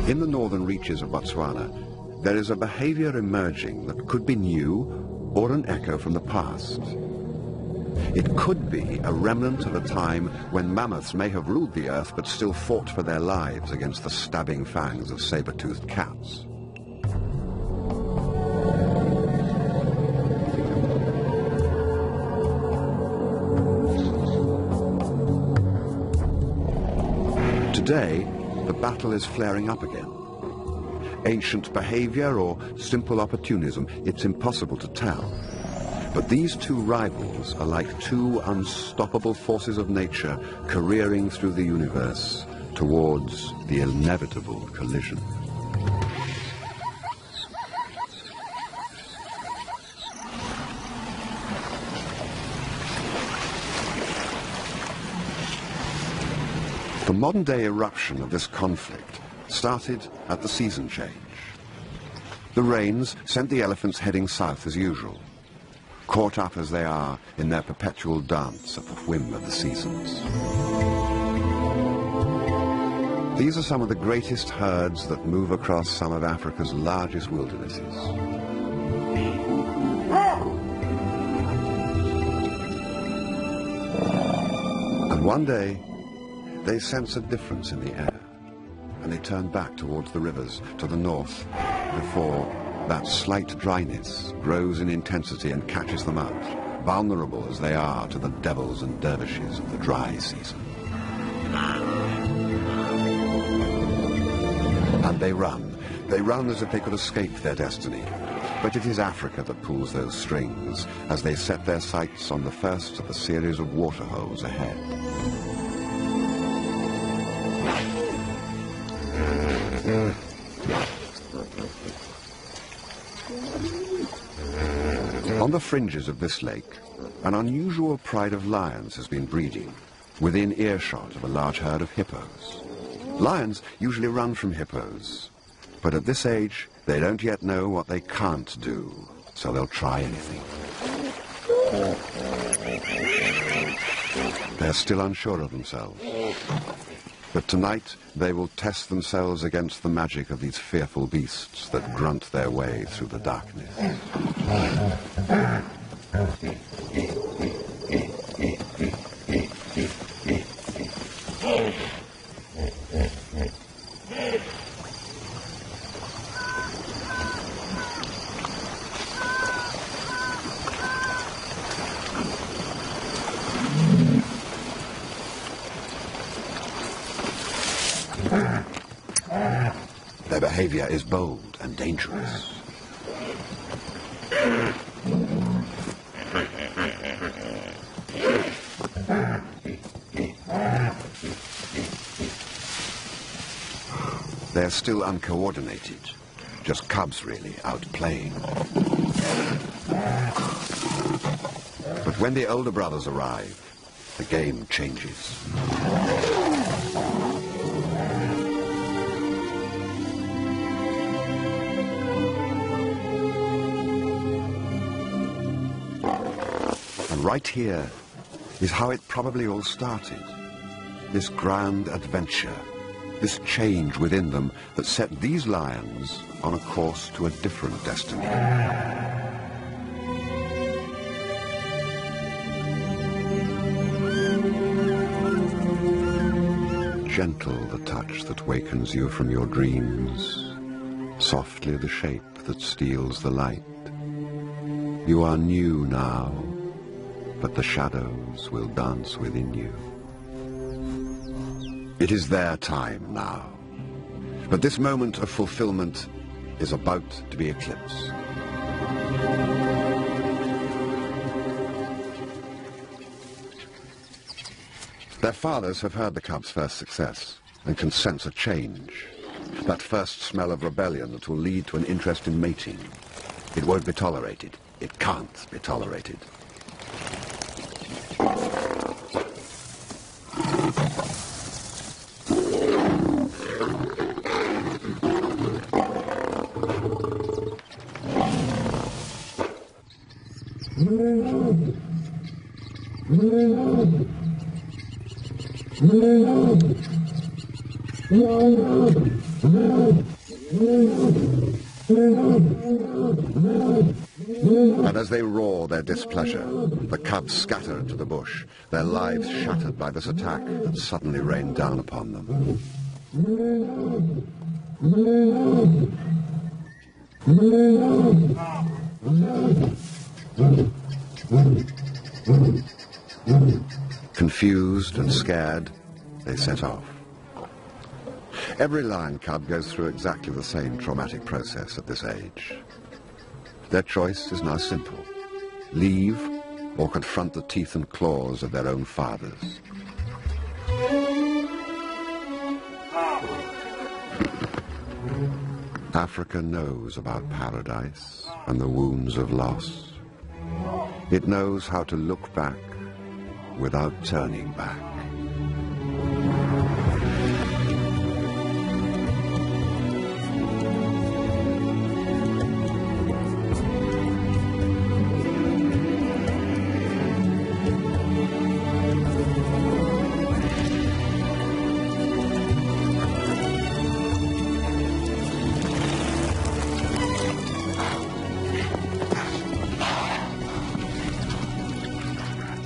In the northern reaches of Botswana, there is a behavior emerging that could be new or an echo from the past. It could be a remnant of a time when mammoths may have ruled the earth but still fought for their lives against the stabbing fangs of saber-toothed cats. Today, the battle is flaring up again. Ancient behavior or simple opportunism, it's impossible to tell. But these two rivals are like two unstoppable forces of nature careering through the universe towards the inevitable collision. The modern-day eruption of this conflict started at the season change. The rains sent the elephants heading south as usual, caught up as they are in their perpetual dance at the whim of the seasons. These are some of the greatest herds that move across some of Africa's largest wildernesses. And one day, they sense a difference in the air, and they turn back towards the rivers to the north before that slight dryness grows in intensity and catches them out, vulnerable as they are to the devils and dervishes of the dry season. And they run as if they could escape their destiny. But it is Africa that pulls those strings as they set their sights on the first of a series of waterholes ahead. On the fringes of this lake, an unusual pride of lions has been breeding, within earshot of a large herd of hippos. Lions usually run from hippos, but at this age, they don't yet know what they can't do, so they'll try anything. They're still unsure of themselves. But tonight, they will test themselves against the magic of these fearful beasts that grunt their way through the darkness. Their behavior is bold and dangerous. They're still uncoordinated, just cubs really, out playing. But when the older brothers arrive, the game changes. Right here is how it probably all started. This grand adventure, this change within them that set these lions on a course to a different destiny. Gentle the touch that wakens you from your dreams, softly the shape that steals the light. You are new now, but the shadows will dance within you. It is their time now, but this moment of fulfillment is about to be eclipsed. Their fathers have heard the cubs' first success and can sense a change, that first smell of rebellion that will lead to an interest in mating. It won't be tolerated. It can't be tolerated. And as they roar their displeasure, the cubs scatter into the bush, their lives shattered by this attack that suddenly rained down upon them. Confused and scared, they set off. Every lion cub goes through exactly the same traumatic process at this age. Their choice is now simple: leave or confront the teeth and claws of their own fathers. Africa knows about paradise and the wounds of loss. It knows how to look back without turning back.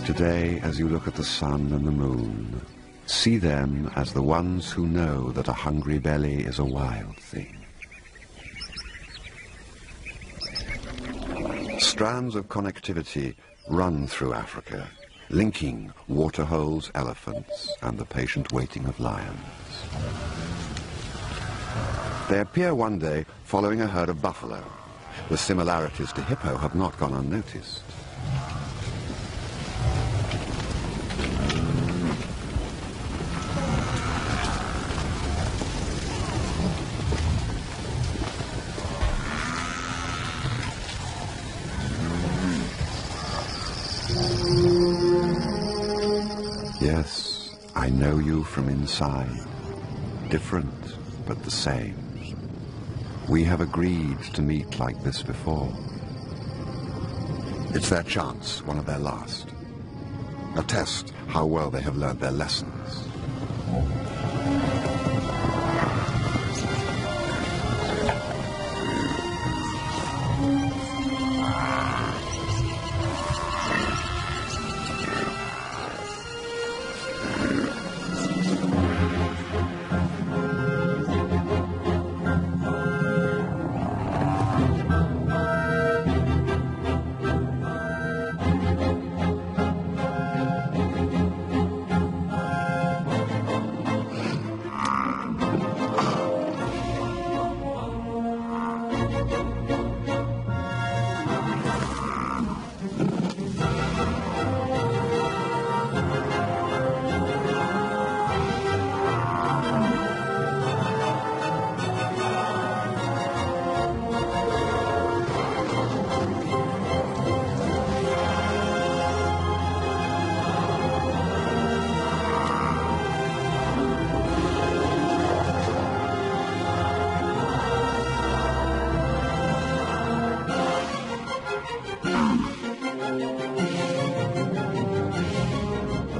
Today, as you look at the sun and the moon, see them as the ones who know that a hungry belly is a wild thing. Strands of connectivity run through Africa, linking waterholes, elephants, and the patient waiting of lions. They appear one day following a herd of buffalo. The similarities to hippo have not gone unnoticed. Yes, I know you from inside. Different, but the same. We have agreed to meet like this before. It's their chance, one of their last. A test how well they have learned their lessons.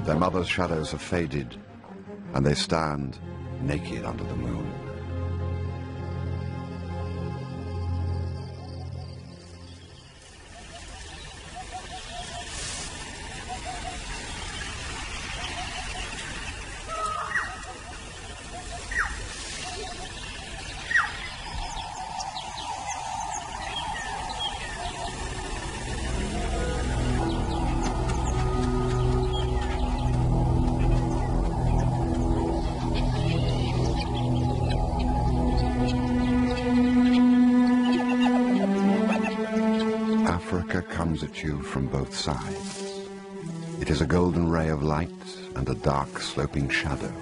Their mother's shadows have faded, and they stand naked under the moon. Africa comes at you from both sides. It is a golden ray of light and a dark sloping shadow.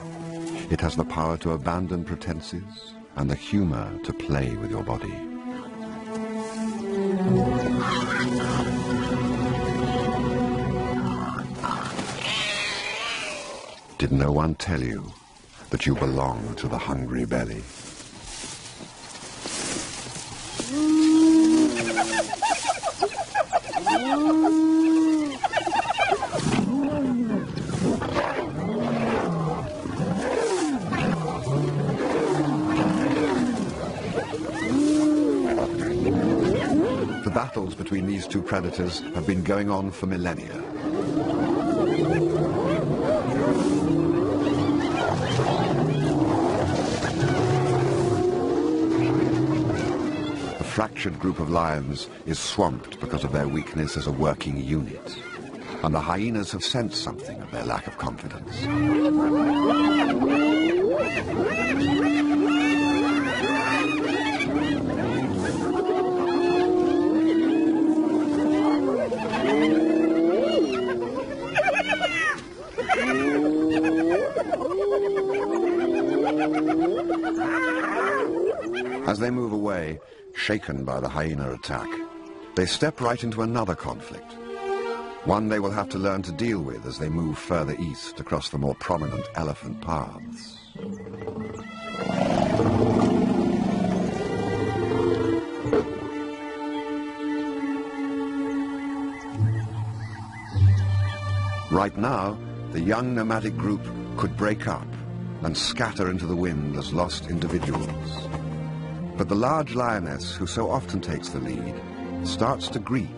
It has the power to abandon pretenses and the humor to play with your body. Did no one tell you that you belong to the hungry belly? battles between these two predators have been going on for millennia. The fractured group of lions is swamped because of their weakness as a working unit, and the hyenas have sensed something of their lack of confidence. As they move away, shaken by the hyena attack, they step right into another conflict, one they will have to learn to deal with as they move further east across the more prominent elephant paths. Right now, the young nomadic group could break up and scatter into the wind as lost individuals. But the large lioness, who so often takes the lead, starts to greet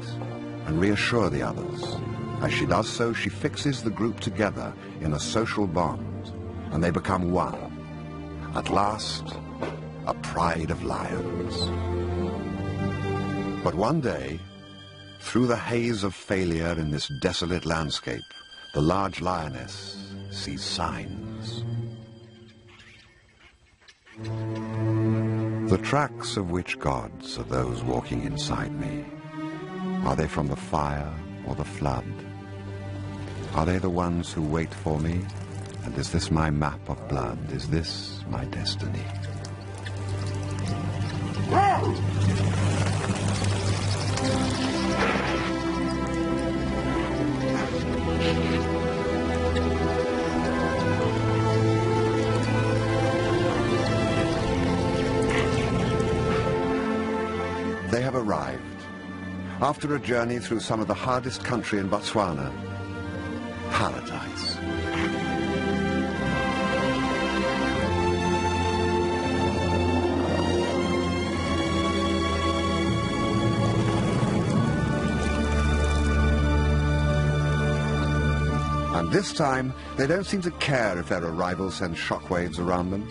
and reassure the others. As she does so, she fixes the group together in a social bond, and they become one. At last, a pride of lions. But one day, through the haze of failure in this desolate landscape, the large lioness sees signs. The tracks of which gods are those walking inside me? Are they from the fire or the flood? Are they the ones who wait for me? And is this my map of blood? Is this my destiny? They have arrived. After a journey through some of the hardest country in Botswana, paradise. And this time, they don't seem to care if their arrival sends shockwaves around them.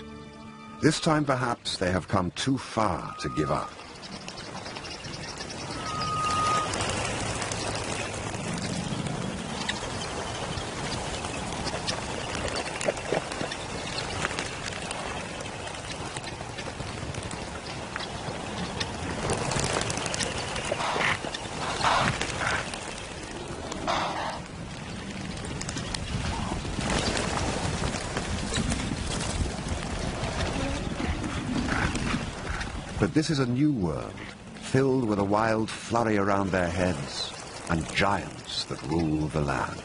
This time, perhaps, they have come too far to give up. But this is a new world, filled with a wild flurry around their heads and giants that rule the land.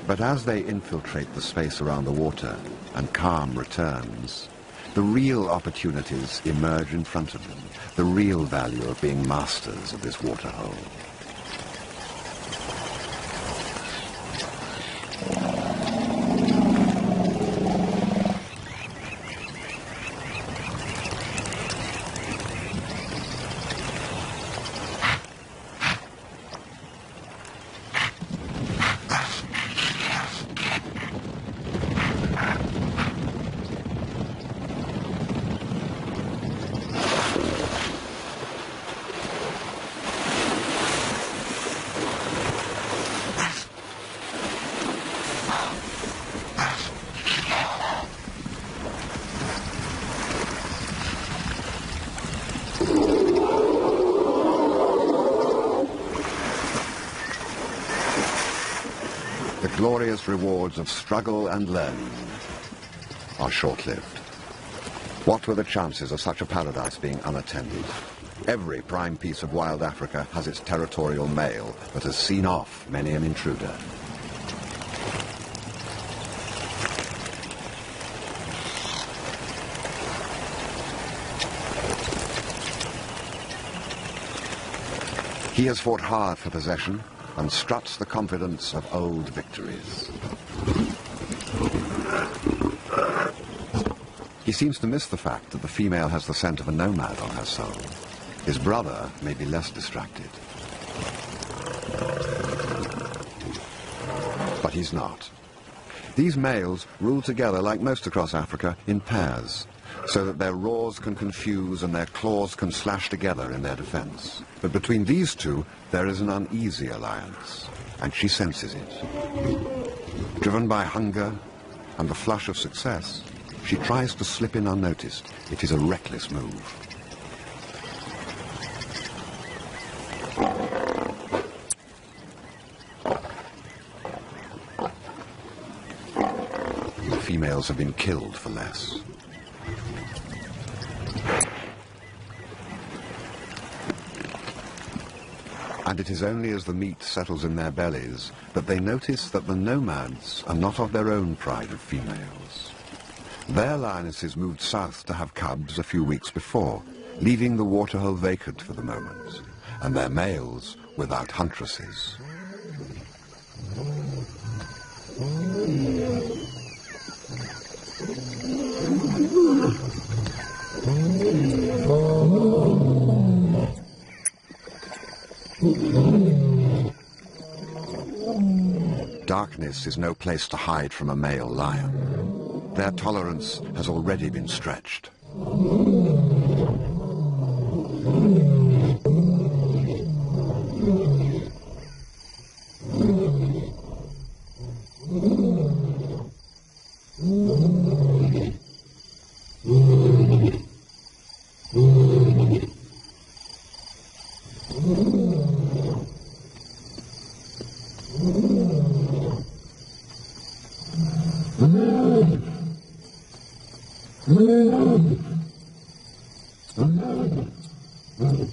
But as they infiltrate the space around the water and calm returns, the real opportunities emerge in front of them, the real value of being masters of this waterhole. The glorious rewards of struggle and learning are short-lived. What were the chances of such a paradise being unattended? Every prime piece of wild Africa has its territorial male, but has seen off many an intruder. He has fought hard for possession and struts the confidence of old victories. He seems to miss the fact that the female has the scent of a nomad on her soul. His brother may be less distracted. But he's not. These males rule together, like most across Africa, in pairs, so that their roars can confuse and their claws can slash together in their defense. But between these two, there is an uneasy alliance, and she senses it. Driven by hunger and the flush of success, she tries to slip in unnoticed. It is a reckless move. The females have been killed for less. And it is only as the meat settles in their bellies that they notice that the nomads are not of their own pride of females. Their lionesses moved south to have cubs a few weeks before, leaving the waterhole vacant for the moment, and their males without huntresses. Darkness is no place to hide from a male lion. Their tolerance has already been stretched.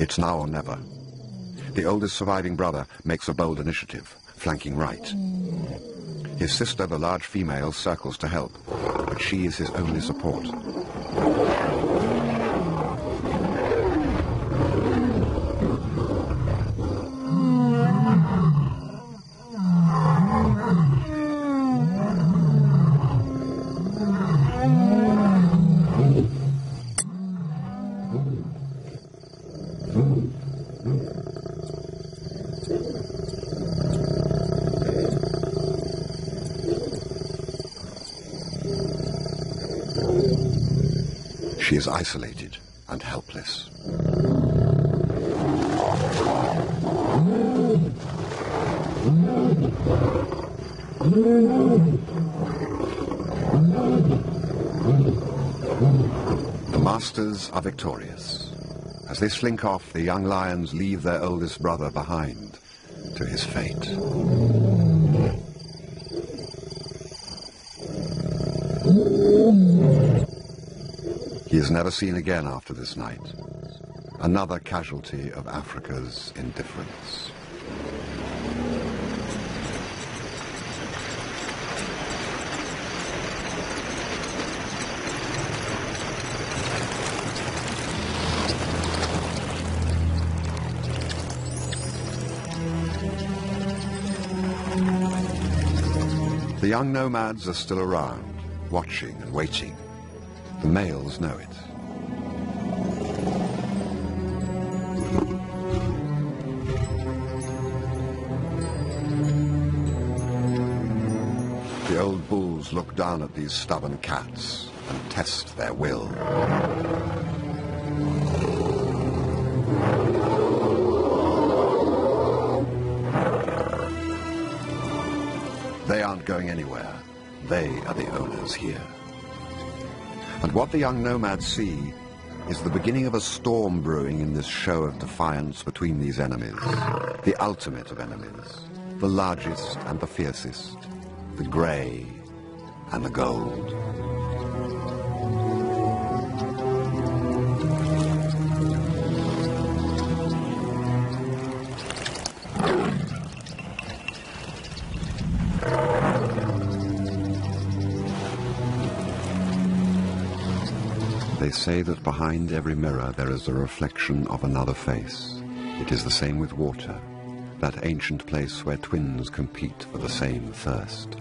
It's now or never. The oldest surviving brother makes a bold initiative, flanking right. His sister, the large female, circles to help, but she is his only support. She is isolated and helpless. The masters are victorious. As they slink off, the young lions leave their oldest brother behind to his fate. He is never seen again after this night. Another casualty of Africa's indifference. The young nomads are still around, watching and waiting. The males know it. The old bulls look down at these stubborn cats and test their will. They aren't going anywhere. They are the owners here. And what the young nomads see is the beginning of a storm brewing in this show of defiance between these enemies, the ultimate of enemies, the largest and the fiercest, the grey and the gold. They say that behind every mirror there is a reflection of another face. It is the same with water, that ancient place where twins compete for the same thirst.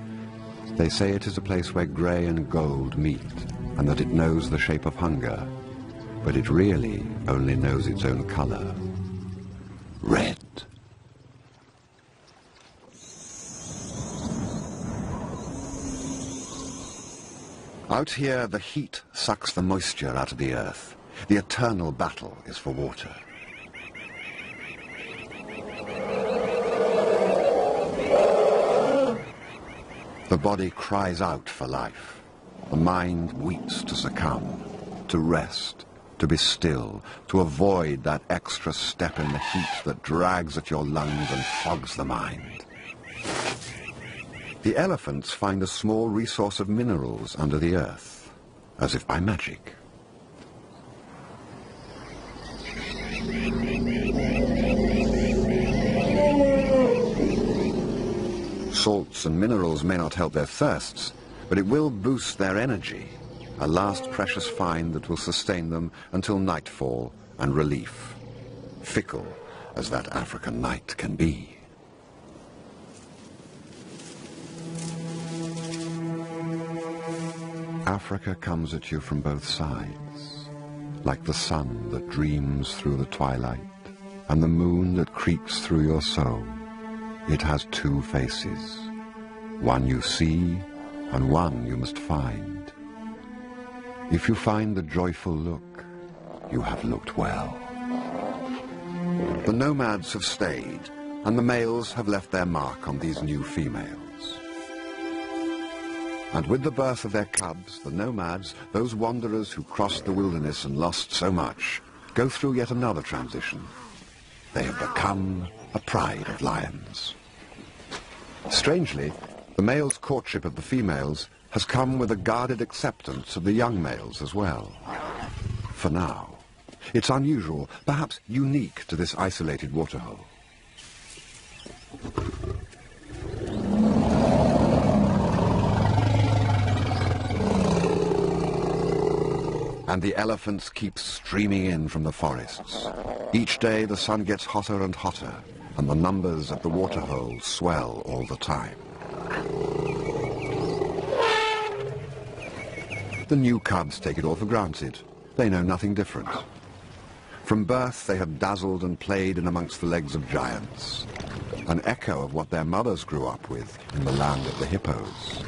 They say it is a place where grey and gold meet, and that it knows the shape of hunger, but it really only knows its own colour, red. Out here, the heat sucks the moisture out of the earth. The eternal battle is for water. The body cries out for life. The mind weeps to succumb, to rest, to be still, to avoid that extra step in the heat that drags at your lungs and fogs the mind. The elephants find a small resource of minerals under the earth, as if by magic. Salts and minerals may not help their thirsts, but it will boost their energy, a last precious find that will sustain them until nightfall and relief, fickle as that African night can be. Africa comes at you from both sides, like the sun that dreams through the twilight and the moon that creeps through your soul. It has two faces, one you see and one you must find. If you find the joyful look, you have looked well. The nomads have stayed, and the males have left their mark on these new females. And with the birth of their cubs, the nomads, those wanderers who crossed the wilderness and lost so much, go through yet another transition. They have become a pride of lions. Strangely, the male's courtship of the females has come with a guarded acceptance of the young males as well. For now. It's unusual, perhaps unique to this isolated waterhole. And the elephants keep streaming in from the forests. Each day the sun gets hotter and hotter, and the numbers at the waterhole swell all the time. The new cubs take it all for granted. They know nothing different. From birth they have dazzled and played in amongst the legs of giants, an echo of what their mothers grew up with in the land of the hippos.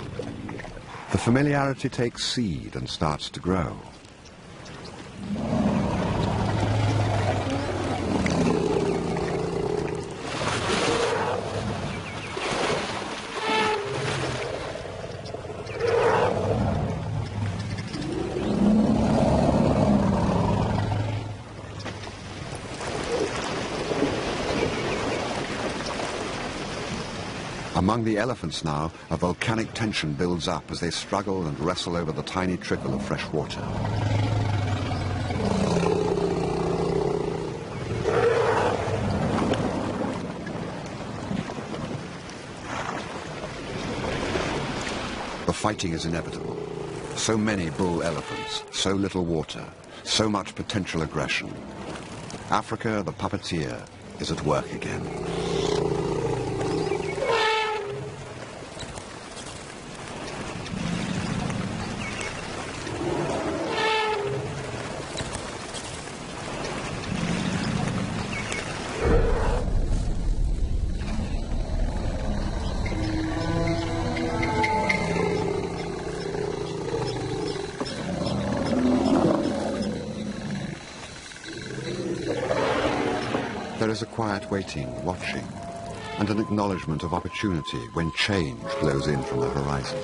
The familiarity takes seed and starts to grow. Among the elephants now, a volcanic tension builds up as they struggle and wrestle over the tiny trickle of fresh water. The fighting is inevitable. So many bull elephants, so little water, so much potential aggression. Africa, the puppeteer, is at work again. There is a quiet waiting, watching, and an acknowledgement of opportunity when change blows in from the horizon.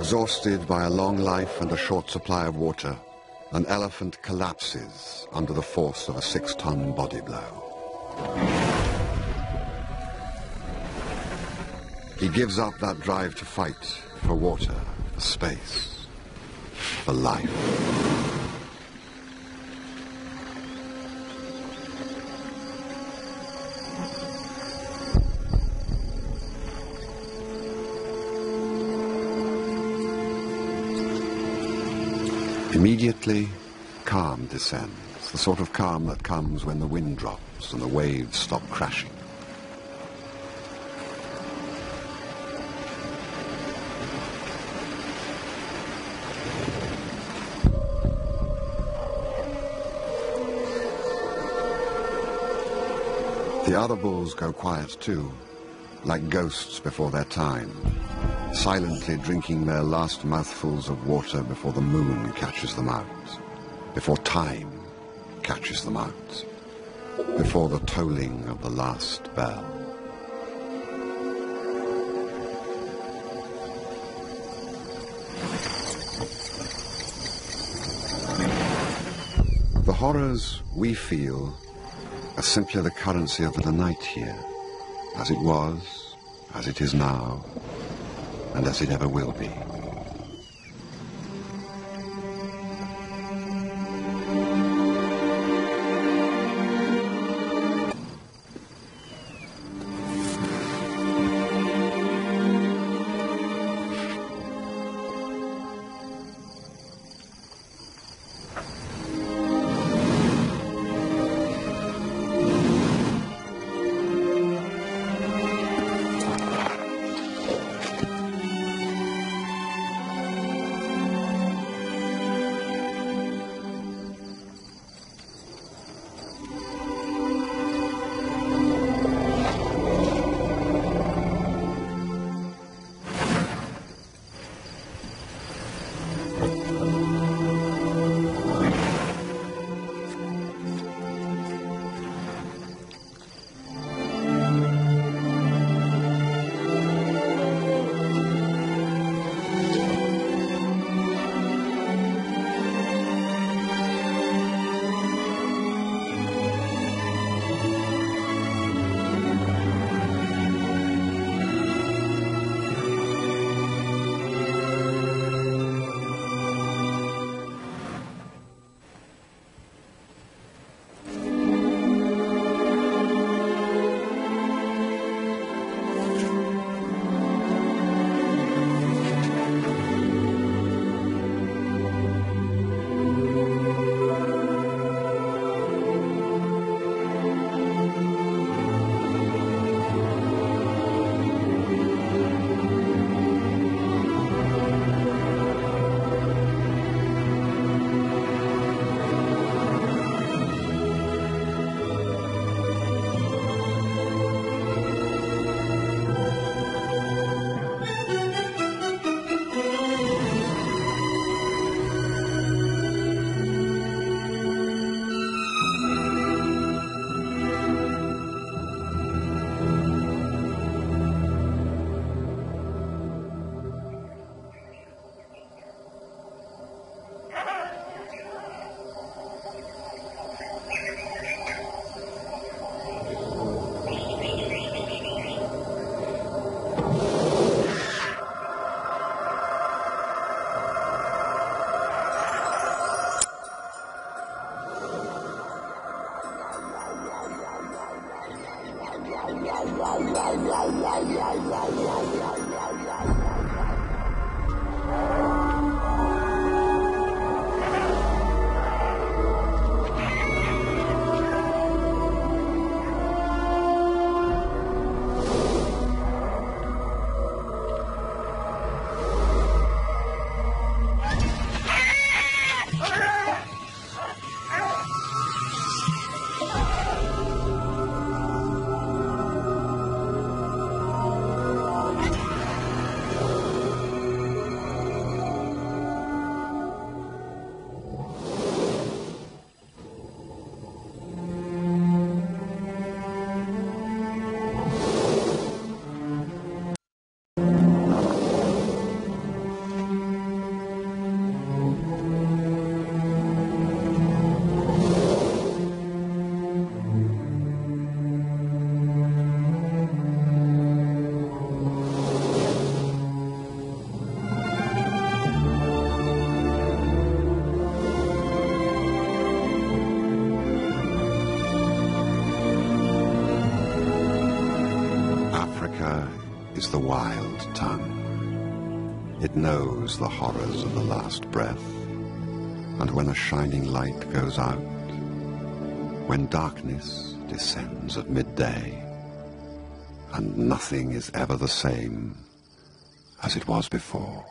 Exhausted by a long life and a short supply of water, an elephant collapses under the force of a 6-ton body blow. He gives up that drive to fight for water, for space, for life. Immediately, calm descends, the sort of calm that comes when the wind drops and the waves stop crashing. The other bulls go quiet too, like ghosts before their time, silently drinking their last mouthfuls of water before the moon catches them out, before time catches them out, before the tolling of the last bell. The horrors we feel are simply the currency of the night here, as it was, as it is now, and as it ever will be. is the wild tongue. It knows the horrors of the last breath, and when a shining light goes out, when darkness descends at midday, and nothing is ever the same as it was before.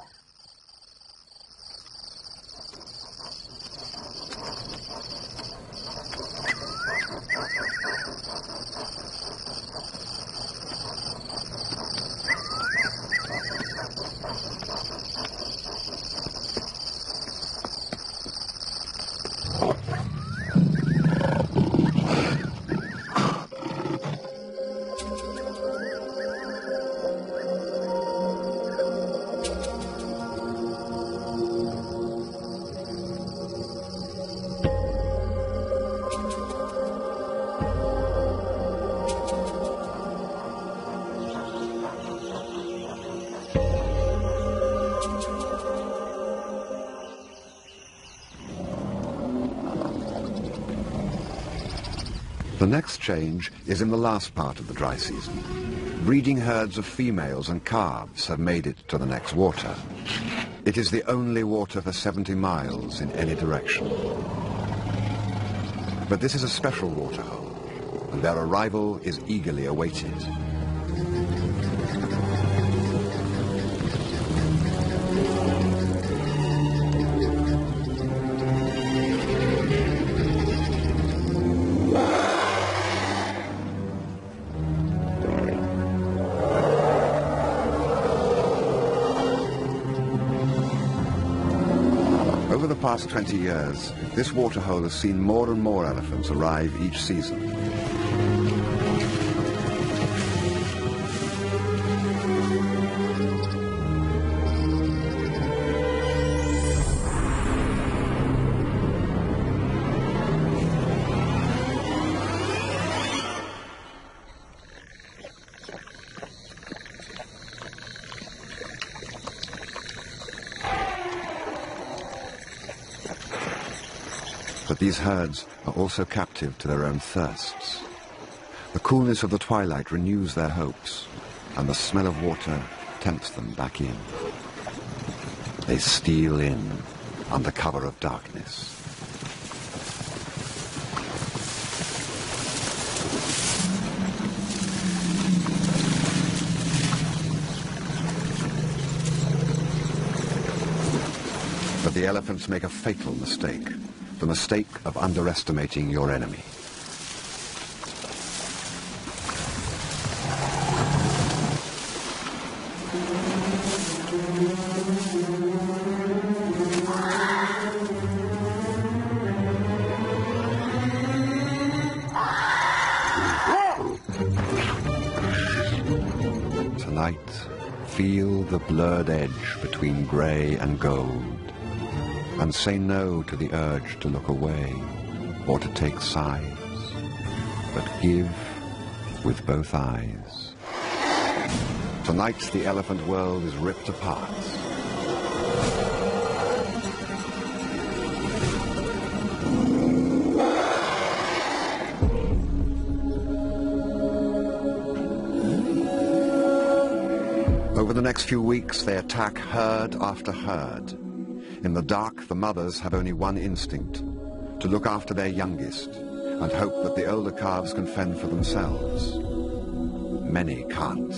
The next change is in the last part of the dry season. Breeding herds of females and calves have made it to the next water. It is the only water for 70 miles in any direction. But this is a special waterhole, and their arrival is eagerly awaited. Over the past 20 years, this waterhole has seen more and more elephants arrive each season. But these herds are also captive to their own thirsts. The coolness of the twilight renews their hopes, and the smell of water tempts them back in. They steal in under cover of darkness. But the elephants make a fatal mistake. The mistake of underestimating your enemy. Tonight, feel the blurred edge between grey and gold, and say no to the urge to look away or to take sides, but give with both eyes. Tonight the elephant world is ripped apart. Over the next few weeks they attack herd after herd. In the dark, the mothers have only one instinct, to look after their youngest and hope that the older calves can fend for themselves. Many can't.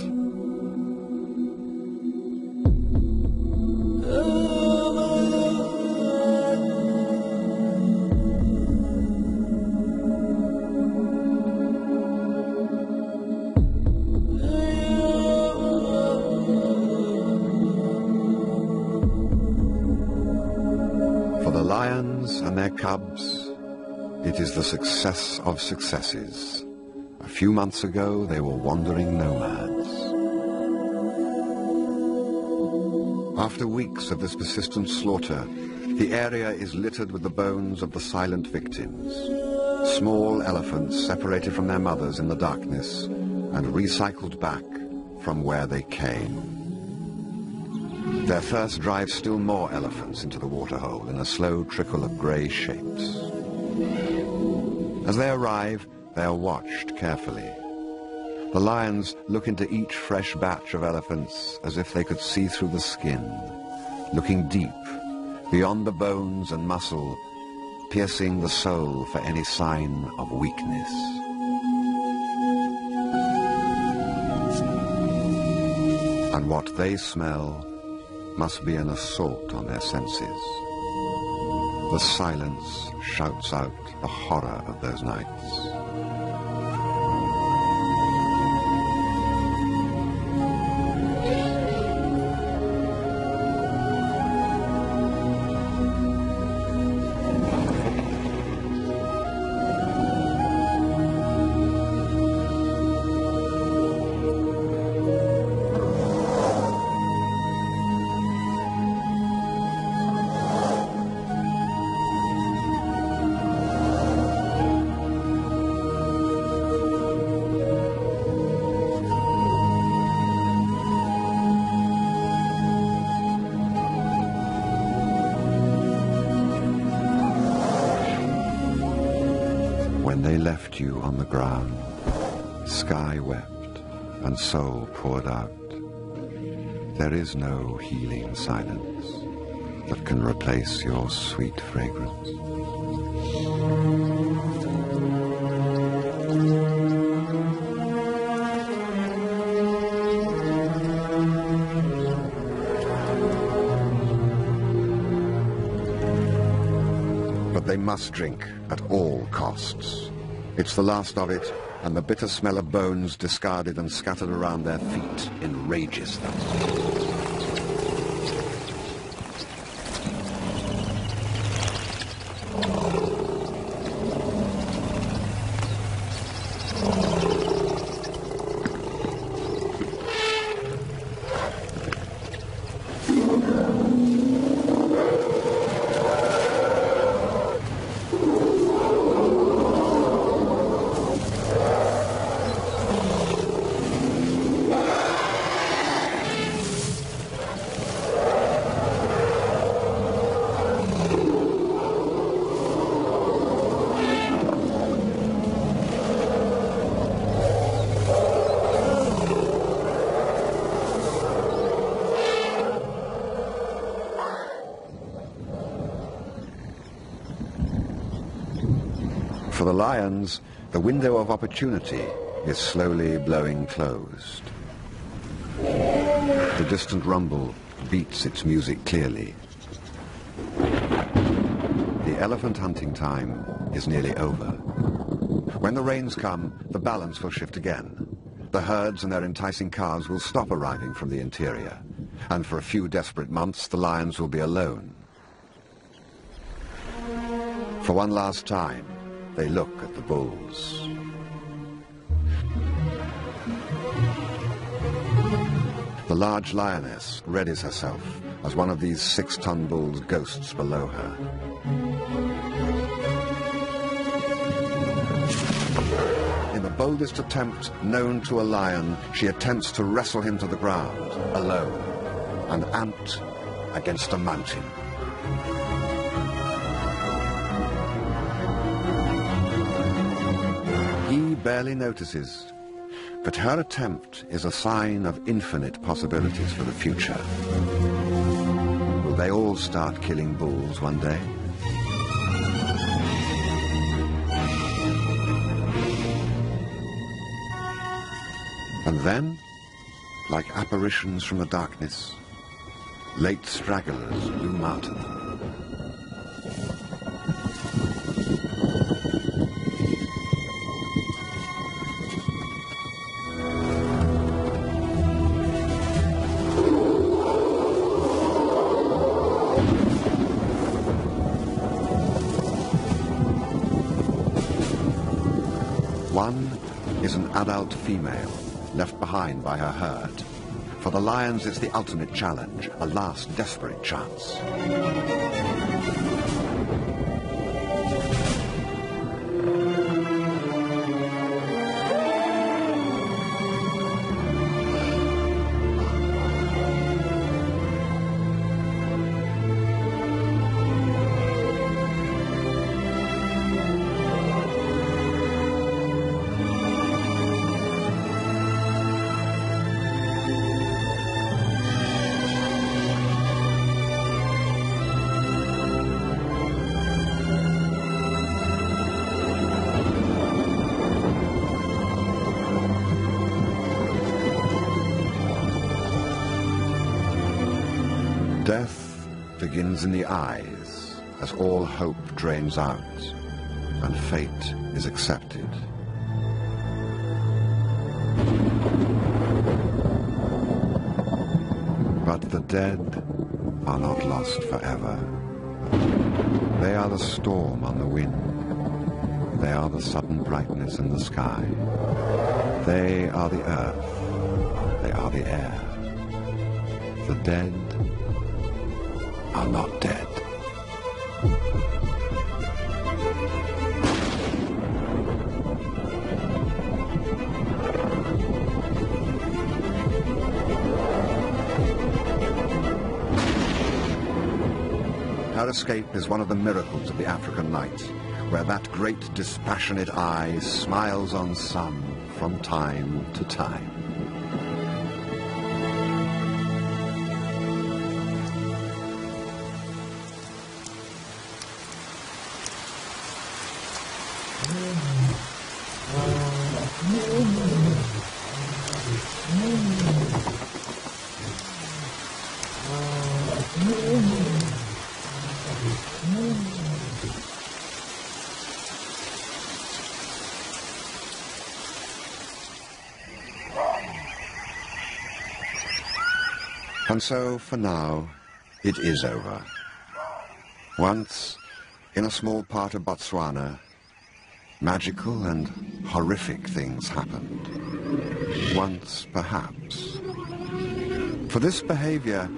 For the lions and their cubs, it is the success of successes. A few months ago, they were wandering nomads. After weeks of this persistent slaughter, the area is littered with the bones of the silent victims. Small elephants separated from their mothers in the darkness and recycled back from where they came. Their thirst drives still more elephants into the waterhole in a slow trickle of grey shapes. As they arrive, they are watched carefully. The lions look into each fresh batch of elephants as if they could see through the skin, looking deep, beyond the bones and muscle, piercing the soul for any sign of weakness. And what they smell must be an assault on their senses. The silence shouts out the horror of those nights. When they left you on the ground, sky wept and soul poured out. There is no healing silence that can replace your sweet fragrance. But they must drink at all costs. It's the last of it, and the bitter smell of bones discarded and scattered around their feet enrages them. For the lions, the window of opportunity is slowly blowing closed. The distant rumble beats its music clearly. The elephant hunting time is nearly over. When the rains come, the balance will shift again. The herds and their enticing calves will stop arriving from the interior, and for a few desperate months the lions will be alone. For one last time, they look at the bulls. The large lioness readies herself as one of these 6-ton bulls ghosts below her. In the boldest attempt known to a lion, she attempts to wrestle him to the ground, alone, an ant against a mountain. He barely notices, but her attempt is a sign of infinite possibilities for the future. Will they all start killing bulls one day? And then, like apparitions from the darkness, late stragglers loom out of them. One is an adult female left behind by her herd. For the lions, it's the ultimate challenge, a last desperate chance. begins in the eyes as all hope drains out and fate is accepted. But the dead are not lost forever. They are the storm on the wind. They are the sudden brightness in the sky. They are the earth. They are the air. The dead are not dead. Our escape is one of the miracles of the African night, where that great dispassionate eye smiles on some from time to time. And so, for now, it is over. Once, in a small part of Botswana, magical and horrific things happened. Once, perhaps. For this behavior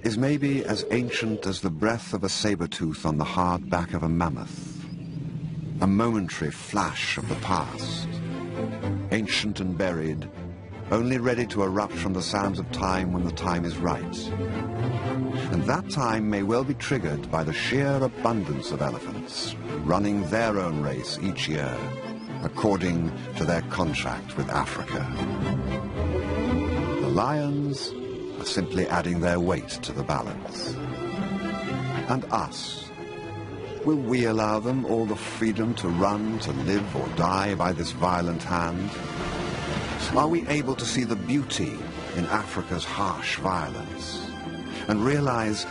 is maybe as ancient as the breath of a saber-tooth on the hard back of a mammoth. A momentary flash of the past, ancient and buried, only ready to erupt from the sands of time when the time is right. And that time may well be triggered by the sheer abundance of elephants, running their own race each year, according to their contract with Africa. The lions are simply adding their weight to the balance. And us, will we allow them all the freedom to run, to live or die by this violent hand? Are we able to see the beauty in Africa's harsh violence and realize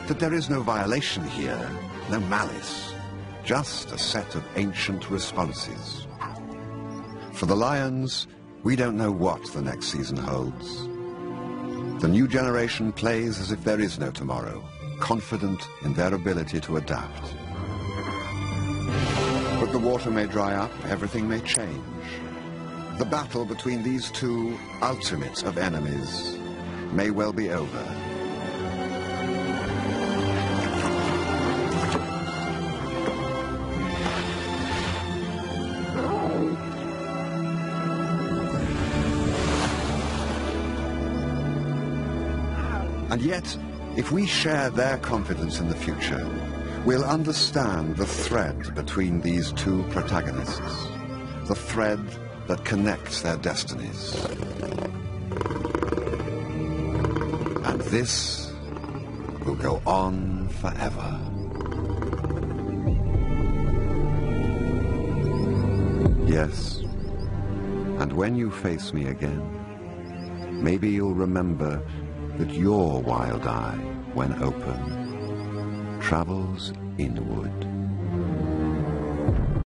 that there is no violation here, no malice, just a set of ancient responses? For the lions, we don't know what the next season holds. The new generation plays as if there is no tomorrow, confident in their ability to adapt. But the water may dry up, everything may change. The battle between these two ultimate of enemies may well be over. And yet, if we share their confidence in the future, we'll understand the thread between these two protagonists, the thread that connects their destinies. And this will go on forever. Yes, and when you face me again, maybe you'll remember that your wild eye, when open, travels inward.